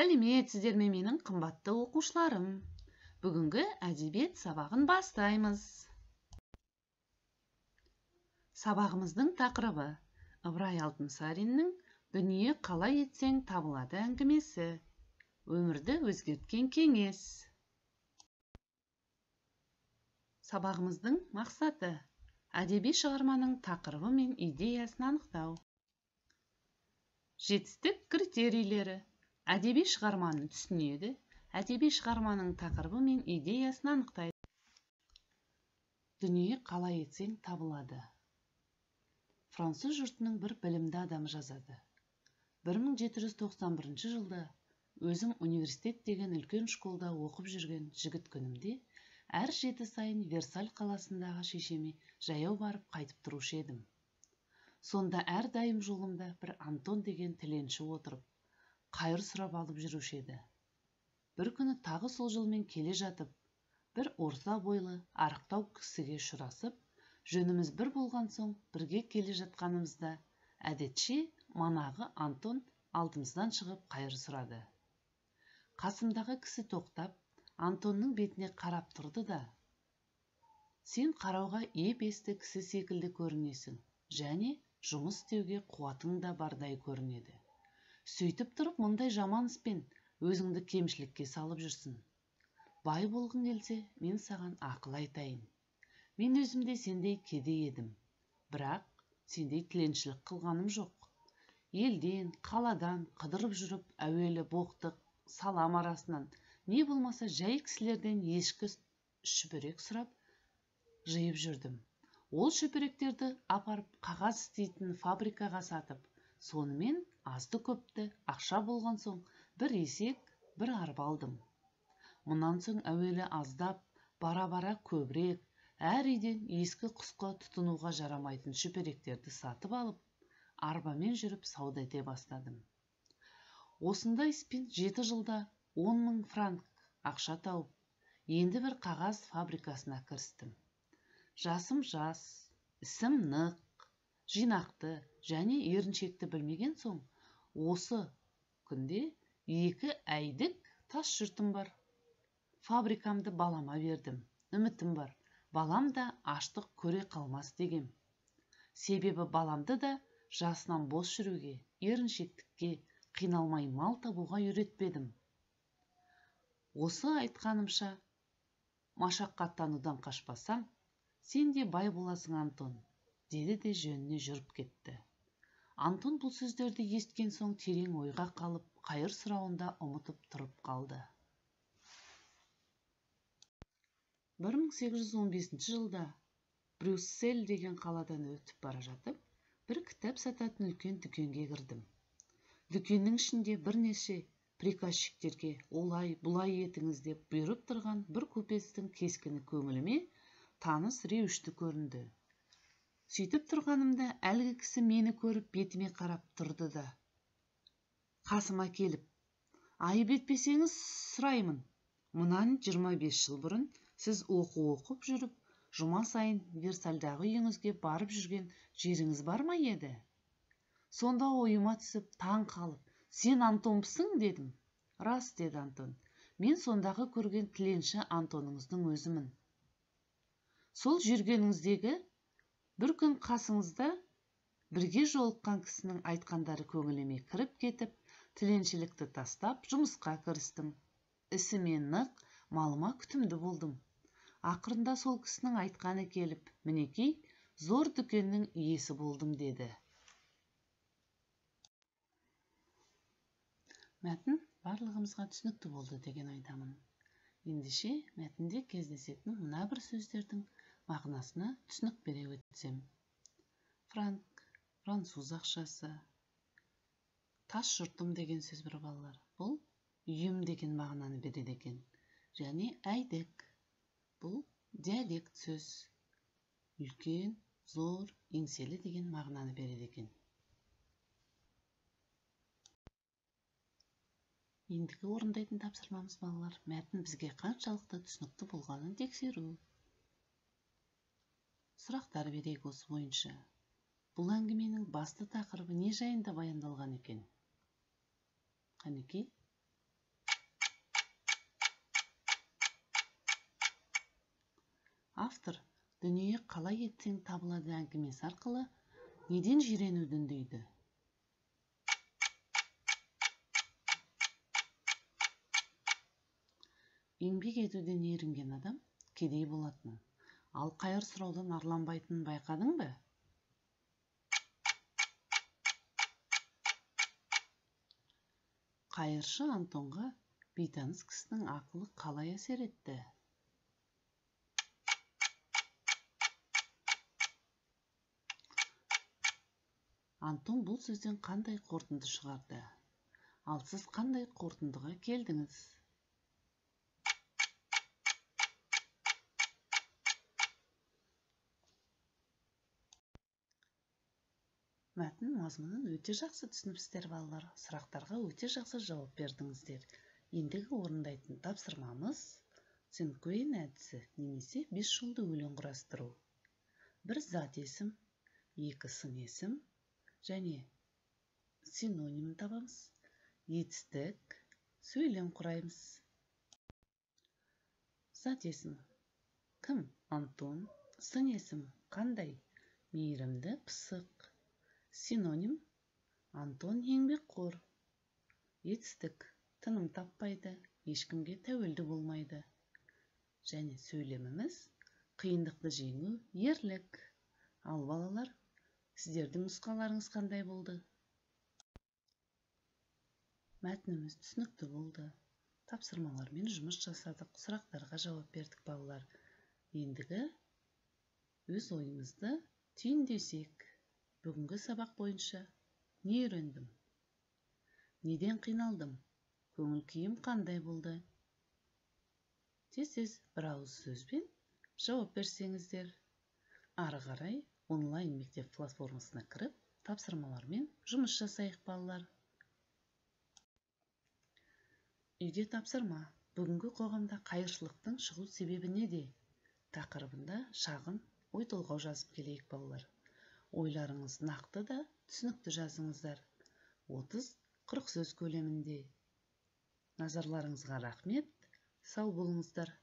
Сәлеметсіздер ме менің қымбатты оқушыларым. Бүгінгі әдебиет сабағын бастаймыз. Сабағымыздың тақырыбы Ыбырай Алтынсариннің «Дүние қалай етсең табылады» әңгімесі. Өмірді өзгерткен кеңес. Сабағымыздың мақсаты әдеби шығарманың тақырыбы мен идеясын анықтау. Жетістік критерийлері. Әдеби шығарманы түсінеді, әдеби шығарманың тақырыбы мен идеясын анықтайды. Дүние қалай етсең табылады. Француз жұртының бір білімді адамы жазады. 1791 жылда өзім университет деген үлкен школда оқып жүрген жігіт күнімде әр 7 сайын Версаль қаласындағы шешеме жаяу барып қайтып тұрушы едім. Сонда әрдайым жолымда бір Антон деген тіленші отырып, қайыр сұрап алып жүруші еді. Бір күні тағы сол жолмен келе жатып, бір орта бойлы арықтау кісіге ұшырасып, жөніміз бір болған соң бірге келе жатқанымызда, әдетше манағы Антон алдымыздан шығып қайыр сұрады. Қасымдағы кісі тоқтап, Антонның бетіне қарап тұрды да: «Сен қарауға еп-есті кісі секілді көрінесің, және жұмыс істеуге қуатың да бардай көрінеді. Сөйтіп тұрып, мұндай жаман іспен өзіңді кемшілікке салып жүрсің. Бай болғың келсе, мен саған ақыл айтайын. Мен өзімде сендей кедей едім, бірақ сендей тіленшілік қылғаным жоқ. Елден, қаладан қыдырып жүріп, әуелі боқтық, салам арасынан, не болмаса жай кісілерден ешкі шүберек сұрап жиып жүрдім. Ол шүберектерді апарып қағаз істейтін фабрикаға сатып, сонымен азды-көпті ақша болған соң бір есек, бір арба алдым. Мұнан соң әуелі аздап, бара-бара көбірек, әр үйден ескі-құсқы тұтынуға жарамайтын шүберектерді сатып алып, арбамен жүріп сауда ете бастадым. Осындай іспен 7 жылда 10.000 франк ақша тауып, енді бір қағаз фабрикасына кірістім. Жасым жас, ісім нық, жинақты және еріншекті білмеген соң, осы күнде 2 әйдік тас жұртым бар. Фабрикамды балама бердім, үмітім бар, балам да аштық көре қалмас дегем. Себебі баламды да жасынан бос жүруге, еріншектікке, қиналмай мал табуға үйретпедім. Осы айтқанымша, машақаттанудан қашпасаң, сен де бай боласың, Антон, деді де жөніне жүріп кетті. Антон бұл сөздерді есткен соң терең ойға қалып, қайыр сұрауында ұмытып тұрып қалды. 1815 жылда Брюссель деген қаладан өтіп бара жатып, бір кітап сататын үлкен дүкенге кірдім. Дүкеннің ішінде бірнеше приказчиктерге олай, бұлай етіңіз деп бұйырып тұрған бір көпестің кескіні көңіліме таныс реушті көрінді. Сөйтіп тұрғанымда әлгі кісі мені көріп бетіме қарап тұрды да қасыма келіп: «Айып етпесеңіз сұраймын, мұнан 25 жыл бұрын сіз оқып жүріп, жұма сайын Версальдағы үйіңізге барып жүрген жеріңіз бар ма еді?» Сонда ойыма түсіп, таң қалып: «Сен Антонсың?» дедім. «Рас», деді Антон, «мен сондағы көрген тіленші Антоныңыздың өзімін. Сол жүргеніңіздегі бір күн қасыңызда бірге жолыққан кісінің айтқандары көңіліме кіріп кетіп, тіленшілікті тастап, жұмысқа кірістім. Ісіме нық, малыма күтімді болдым. Ақырында сол кісінің айтқаны келіп, мінекей, зор дүкеннің иесі болдым», деді. Мәтін барлығымызға түсінікті болды деген ойдамын. Ендеше мәтінде кездесетін мына бір сөздердің мағынасына түсінік бере өтсем. Франк, француз ақшасы. Тас жұртым деген сөз бір балалар. Бұл үйім деген мағынаны береді екен. Және әйдік. Бұл диалект сөз. Үлкен, зор, еңселі деген мағынаны береді екен. Ендігі орындайтын тапсырмамыз балалар, мәтін бізге қаншалықты түсінікті болғанын тексеру. Сұрақтар берейік осы бойынша. Бұл әңгіменің басты тақырыбы не жайында баяндалған екен? Қанекей, Автор дүние қалай етсең табылады әңгімесі арқылы неден жиренудің дейді. Еңбек етуден ерінген адам кедей болатын. Ал қайыр сұраудан арланбайтынын байқадың ба? Қайыршы Антонға бейтаныс кісінің ақылы қалай әсер етті? Антон бұл сөзден қандай қорытынды шығарды? Ал сіз қандай қорытындыға келдіңіз? Мәтін мазмұнын өте жақсы түсініпсіздер балалар. Сұрақтарға өте жақсы жауап бердіңіздер. Ендігі орындайтын тапсырмамыз Цинкуэн әдісі немесе 5 жолды өлең құрастыру. Бір зат есім, екі сын есім және синоним табамыз. Етістік, сөйлем құраймыз. Зат есім. Кім? Антон. Сын есім. Қандай? Мейірімді, пысық. Синоним. Антон еңбекқор. Етістік. Тыным таппайды, ешкімге тәуелді болмайды. Және сөйлеміміз қиындықты жеңу, ерлік. Ал балалар, сіздердің нұсқаларыңыз қандай болды? Мәтініміз түсінікті болды. Тапсырмалармен жұмыс жасадық, сұрақтарға жауап бердік балалар. Ендігі өз ойымызды түйіндесек. Бүгінгі сабақ бойынша не үйрендім? Неден қиналдым? Көңіл күйім қандай болды? Тез бір ауыз сөзбен жауап берсеңіздер. Ары қарай онлайн мектеп платформасына кіріп, тапсырмалармен жұмыс жасайық балалар. Үйге тапсырма. Бүгінгі қоғамда қайыршылықтың шығу себебі неде? Тақырыбында шағын ой толғау жазып келейік балалар. Ойларыңыз нақты да түсінікті жазыңыздар. 30-40 сөз көлемінде. Назарларыңызға рахмет. Сау болыңыздар.